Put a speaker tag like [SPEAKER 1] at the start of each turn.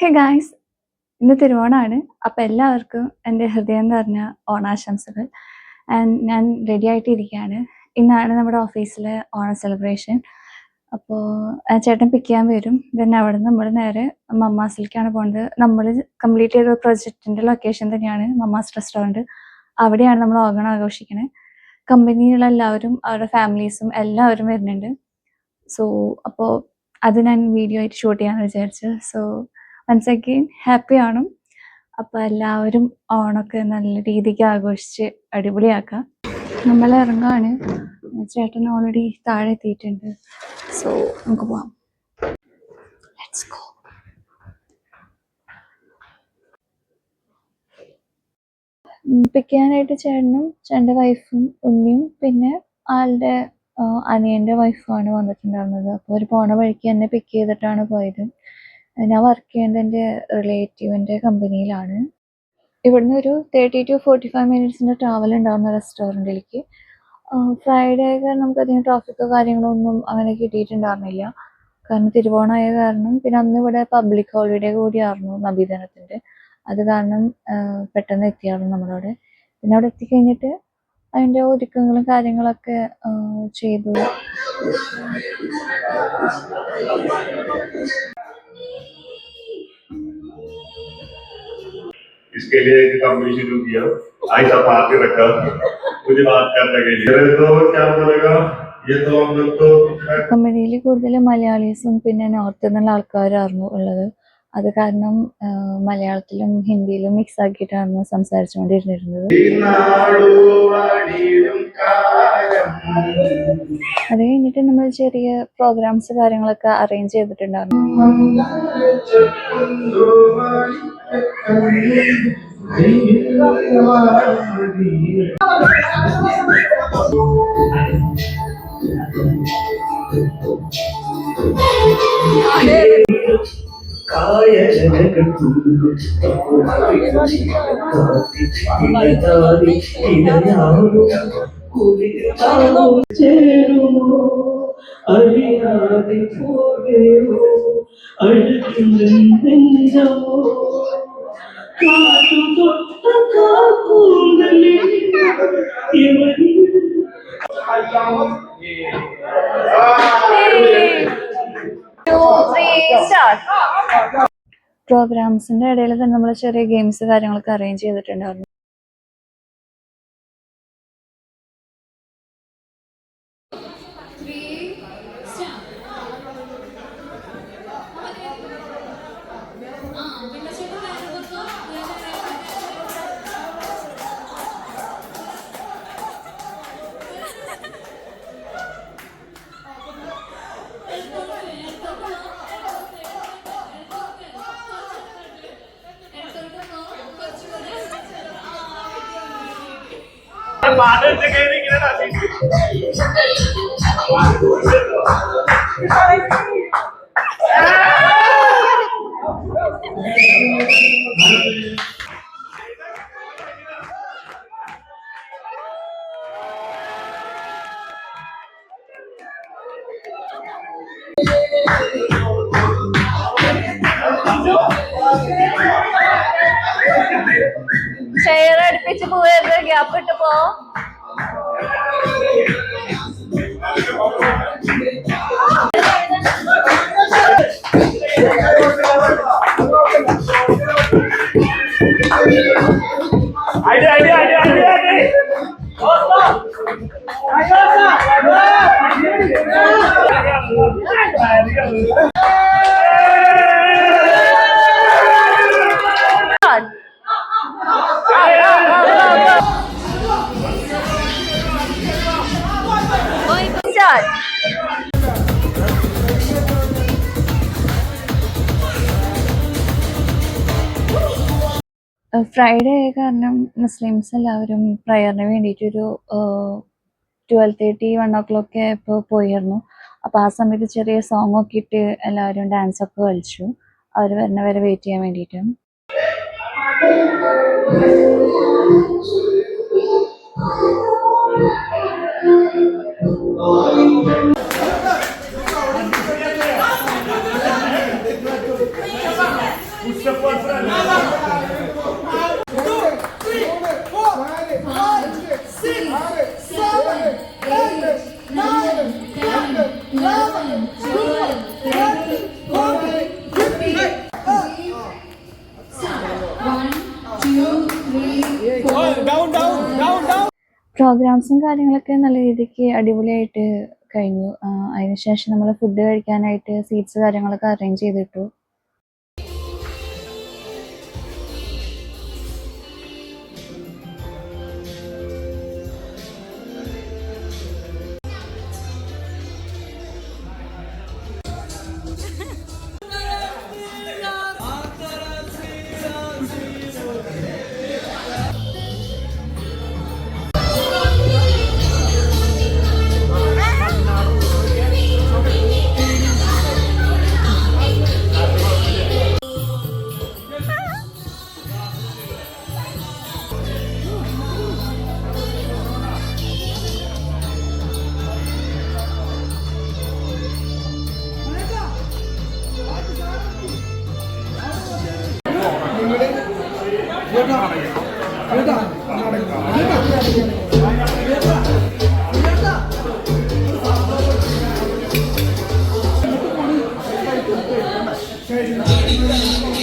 [SPEAKER 1] Hey guys, ഇന്ന് തിരുവോണമാണ്. അപ്പോൾ എല്ലാവർക്കും എൻ്റെ ഹൃദയം നിറഞ്ഞ ഓണാശംസകൾ. ഞാൻ റെഡി ആയിട്ടിരിക്കുകയാണ്. ഇന്നാണ് നമ്മുടെ ഓഫീസിലെ ഓണ സെലിബ്രേഷൻ. അപ്പോൾ ചേട്ടൻ പിക്ക് ചെയ്യാൻ വരും. ദെൻ അവിടെ നിന്ന് നമ്മൾ നേരെ മമ്മാസിലേക്കാണ് പോകുന്നത്. നമ്മൾ കംപ്ലീറ്റ് ചെയ്ത പ്രൊജക്റ്റിൻ്റെ ലൊക്കേഷൻ തന്നെയാണ് മമ്മാസ് റെസ്റ്റോറൻറ്റ്. അവിടെയാണ് നമ്മൾ ഓണം ആഘോഷിക്കുന്നത്. കമ്പനിയിലുള്ള എല്ലാവരും അവരുടെ ഫാമിലീസും എല്ലാവരും വരുന്നുണ്ട്. സോ അപ്പോൾ അത് ഞാൻ വീഡിയോ ആയിട്ട് ഷൂട്ട് ചെയ്യാമെന്ന് വിചാരിച്ചു. സോ വൺസ് അഗെയിൻ ഹാപ്പി ആണ്. അപ്പോൾ എല്ലാവരും ഓണമൊക്കെ നല്ല രീതിക്ക് ആഘോഷിച്ച് അടിപൊളിയാക്കാം. നമ്മൾ ഇറങ്ങാണ്. ചേട്ടൻ ഓൾറെഡി താഴെ എത്തിയിട്ടുണ്ട്. സോ നമുക്ക് പോവാം. Let's go. പിക്ക് ചെയ്യാനായിട്ട് ചേട്ടനും ചേട്ടൻ്റെ വൈഫും ഉണ്ണിയും പിന്നെ ആളുടെ അനിയൻ്റെ വൈഫുമാണ് വന്നിട്ടുണ്ടായിരുന്നത്. അപ്പോൾ ഒരു പോണ വഴിക്ക് എന്നെ പിക്ക് ചെയ്തിട്ടാണ് പോയത്. ഞാൻ വർക്ക് ചെയ്യുന്നത് എൻ്റെ റിലേറ്റീവിൻ്റെ കമ്പനിയിലാണ്. ഇവിടുന്ന് ഒരു 30 to 45 മിനിറ്റ്സിൻ്റെ ട്രാവൽ ഉണ്ടാകുന്ന റെസ്റ്റോറൻറ്റിലേക്ക്. ഫ്രൈഡേ ഒക്കെ നമുക്കധികം ട്രാഫിക്കോ കാര്യങ്ങളോ ഒന്നും അങ്ങനെ കിട്ടിയിട്ടുണ്ടായിരുന്നില്ല. കാരണം തിരുവോണമായ കാരണം, പിന്നെ അന്ന് ഇവിടെ പബ്ലിക് ഹോളിഡേ കൂടിയായിരുന്നു നബിദിനത്തിൻ്റെ. അത് കാരണം പെട്ടെന്ന് എത്തിയായിരുന്നു നമ്മളവിടെ. പിന്നെ അവിടെ എത്തിക്കഴിഞ്ഞിട്ട് അതിൻ്റെ ഒരുക്കങ്ങളും കാര്യങ്ങളൊക്കെ ചെയ്തു.
[SPEAKER 2] इसके लिए एक कंपनी शुरू किया, ऐसा पार्टी रखा मुझे बात करने के लिए। तो क्या बोलेगा, ये तो हम लोग तो
[SPEAKER 1] കമ്പനിയിൽ കൂടുതൽ മലയാളീസും പിന്നെ നോർത്ത് നിന്നുള്ള ആൾക്കാരായിരുന്നു ഉള്ളത്. അത് കാരണം മലയാളത്തിലും ഹിന്ദിയിലും മിക്സ് ആക്കിയിട്ടായിരുന്നു സംസാരിച്ചുകൊണ്ടിരുന്നിരുന്നത്. അത് കഴിഞ്ഞിട്ട് നമ്മൾ ചെറിയ പ്രോഗ്രാംസ് കാര്യങ്ങളൊക്കെ അറേഞ്ച് ചെയ്തിട്ടുണ്ടായിരുന്നു. പ്രോഗ്രാംസിന്റെ ഇടയിൽ തന്നെ നമ്മൾ ചെറിയ ഗെയിംസ് കാര്യങ്ങളൊക്കെ അറേഞ്ച് ചെയ്തിട്ടുണ്ടായിരുന്നു. ചെയർ അടുപ്പിച്ച് പോയത് ഗ്യാപ്പ് ഇട്ട് പോ. ഫ്രൈഡേ ആയ കാരണം മുസ്ലിംസ് എല്ലാവരും പ്രയറിന് വേണ്ടിയിട്ടൊരു 12:30 1 o'clock ഇപ്പോൾ പോയിരുന്നു. അപ്പോൾ ആ സമയത്ത് ചെറിയ സോങ് ഒക്കെ ഇട്ട് എല്ലാവരും ഡാൻസൊക്കെ കളിച്ചു. അവർ വരുന്നവരെ വെയിറ്റ് ചെയ്യാൻ വേണ്ടിയിട്ട്. പ്രോഗ്രാംസും കാര്യങ്ങളൊക്കെ നല്ല രീതിക്ക് അടിപൊളിയായിട്ട് കഴിഞ്ഞു. അതിനുശേഷം നമ്മൾ ഫുഡ് കഴിക്കാനായിട്ട് സീറ്റ്സ് കാര്യങ്ങളൊക്കെ അറേഞ്ച് ചെയ്തിട്ടു.
[SPEAKER 3] Thank you.